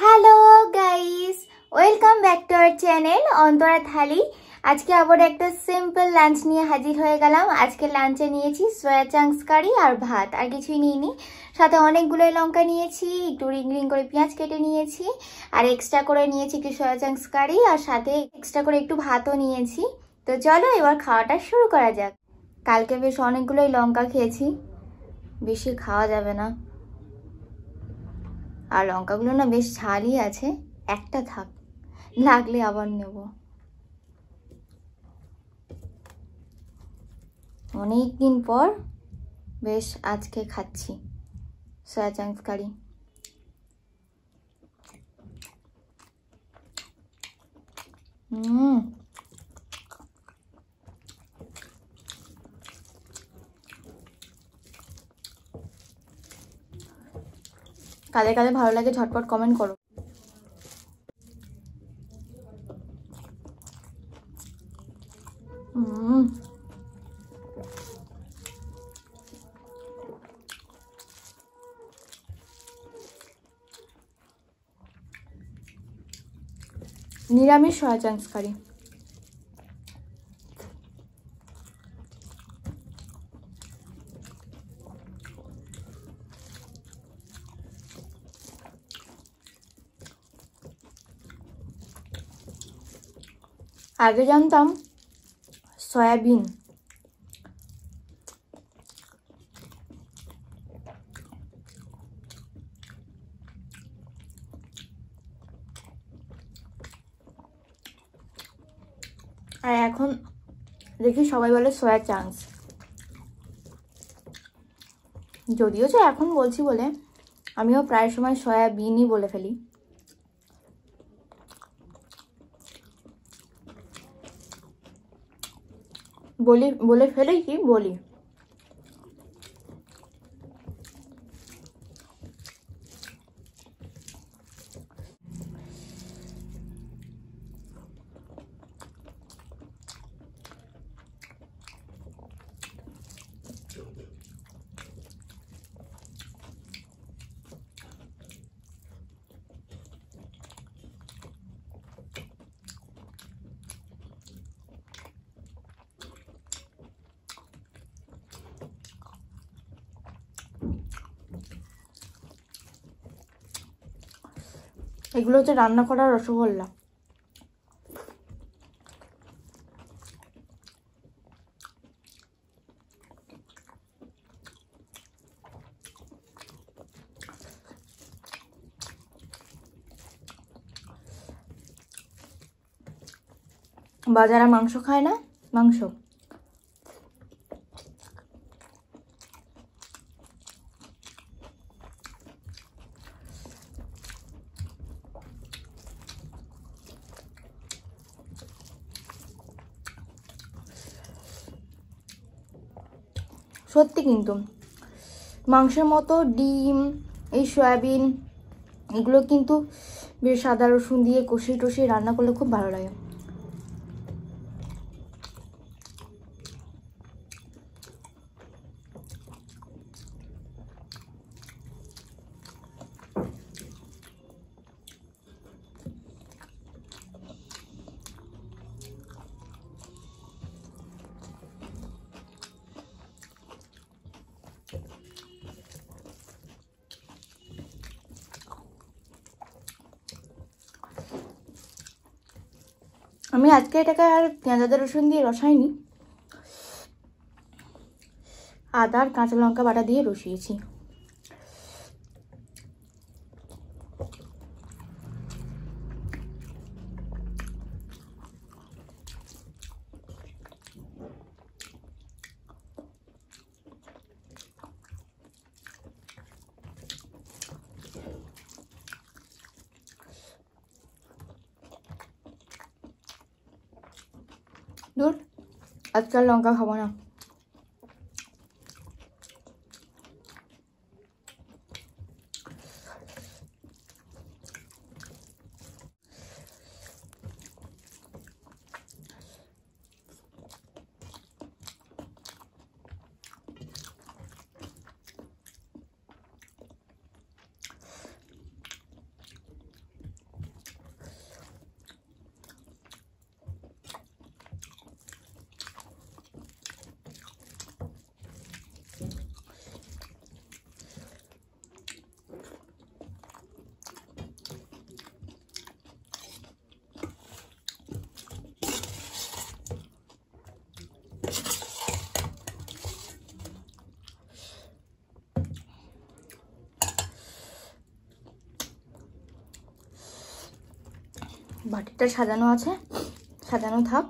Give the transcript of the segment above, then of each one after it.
Hello guys, welcome back to our channel Antara Thali. আজকে আবার একটা সিম্পল লাঞ্চ নিয়ে হাজির হয়ে গেলাম। আজকে লাঞ্চে নিয়েছি সয়া চাংস কারি আর ভাত, আর কিছুই নিইনি। সাথে অনেকগুলোই লঙ্কা নিয়েছি, একটু রিং রিং করে পেঁয়াজ কেটে নিয়েছি, আর এক্সট্রা করে নিয়েছি একটু সয়া চাংস কারি, আর সাথে এক্সট্রা করে একটু ভাতও নিয়েছি। তো চলো এবার খাওয়াটা শুরু করা যাক। কালকে বেশ অনেকগুলোই লঙ্কা খেয়েছি, বেশি খাওয়া যাবে না। আর লঙ্কাগুলো না বেশ ঝালই আছে, একটা থাক, লাগলে আবার নেব। অনেক দিন পর বেশ আজকে খাচ্ছি সয়া চাংস কারি। কালে কালে ভালো লাগে ঝটপট কমেন্ট করো। নিরামিষ সয়া চাংস কারি। আগে জানতাম সয়াবিন, আর এখন দেখি সবাই বলে সয়া চাংস। যদিও যে এখন বলছি বলে আমিও প্রায় সময় সয়াবিনই বলে ফেলি। বলে ফেলি কি বলি। এগুলো হচ্ছে রান্না করা রসগোল্লা। বাজারে মাংস খায় না, মাংস সত্যি, কিন্তু মাংসের মতো ডিম, এই সয়াবিন, এগুলো কিন্তু বেশ আদা রসুন দিয়ে কষিয়ে টষিয়ে রান্না করলে খুব ভালো লাগে। আমি আজকে এটাকে আর পেঁয়াজ আদা রসুন দিয়ে রসাইনি, আদা আর কাঁচা লঙ্কা বাটা দিয়ে রসিয়েছি। দূর, আজকাল লঙ্কা খাবো না। বাটিটা সাজানো আছে, সাজানো থাক।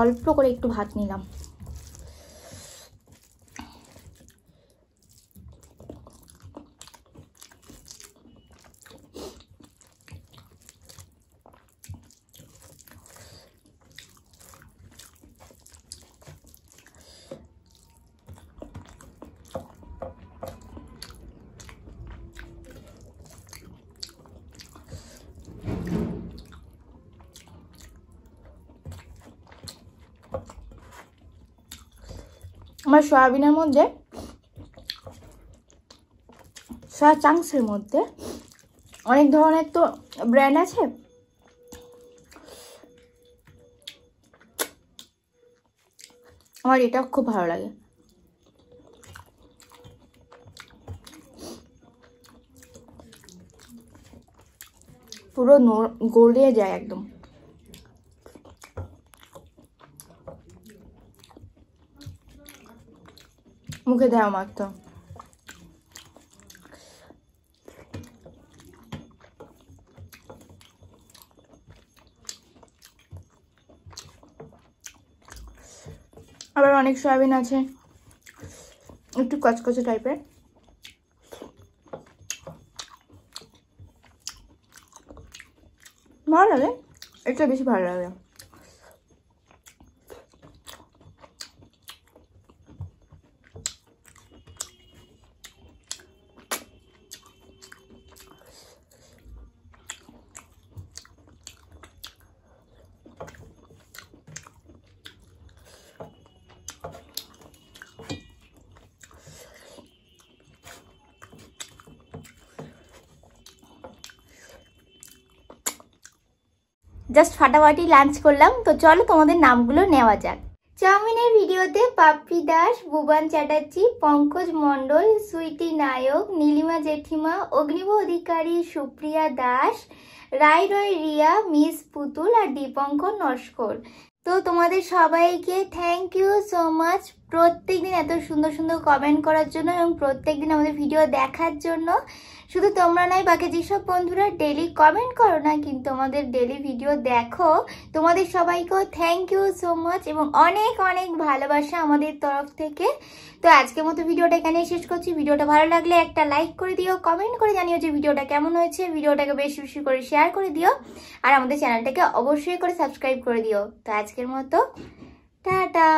অল্প করে একটু ভাত নিলাম। আমার সয়াবিনের মধ্যে, সয়া চাংসের মধ্যে অনেক ধরনের তো ব্র্যান্ড আছে, আমার এটা খুব ভালো লাগে। পুরো গলিয়ে যায় একদম। মুখে দেওয়া মাত্র আবার অনেক সয়াবিন আছে একটু কচকচে টাইপের, ভালো লাগে, এটা বেশি ভালো লাগে। জাস্ট ফাটাফাটি লাঞ্চ করলাম। তো চলো তোমাদের নামগুলো নেওয়া যাক। চাউমিনের ভিডিওতে পাপড়ি দাস, ভুবন চ্যাটার্জি, পঙ্কজ মণ্ডল, সুইটি নায়ক, নীলিমা জেঠিমা, অগ্নিব অধিকারী, সুপ্রিয়া দাস, রায় রয় রিয়া, মিস পুতুল আর দীপঙ্কর নস্কর। তো তোমাদের সবাইকে থ্যাংক ইউ সো মাচ প্রত্যেকদিন এত সুন্দর সুন্দর কমেন্ট করার জন্য এবং প্রত্যেকদিন আমাদের ভিডিও দেখার জন্য। শুধু তোমরা নয়, বাকি যেসব বন্ধুরা ডেলি কমেন্ট করো না কিন্তু আমাদের ডেলি ভিডিও দেখো, তোমাদের সবাইকেও থ্যাংক ইউ সো মাচ এবং অনেক অনেক ভালোবাসা আমাদের তরফ থেকে। তো আজকের মতো ভিডিওটা এখানে শেষ করছি। ভিডিওটা ভালো লাগলে একটা লাইক করে দিও, কমেন্ট করে জানিও যে ভিডিওটা কেমন হয়েছে, ভিডিওটাকে বেশি বেশি করে শেয়ার করে দিও আর আমাদের চ্যানেলটাকে অবশ্যই করে সাবস্ক্রাইব করে দিও। তো আজকের মতো টাটা।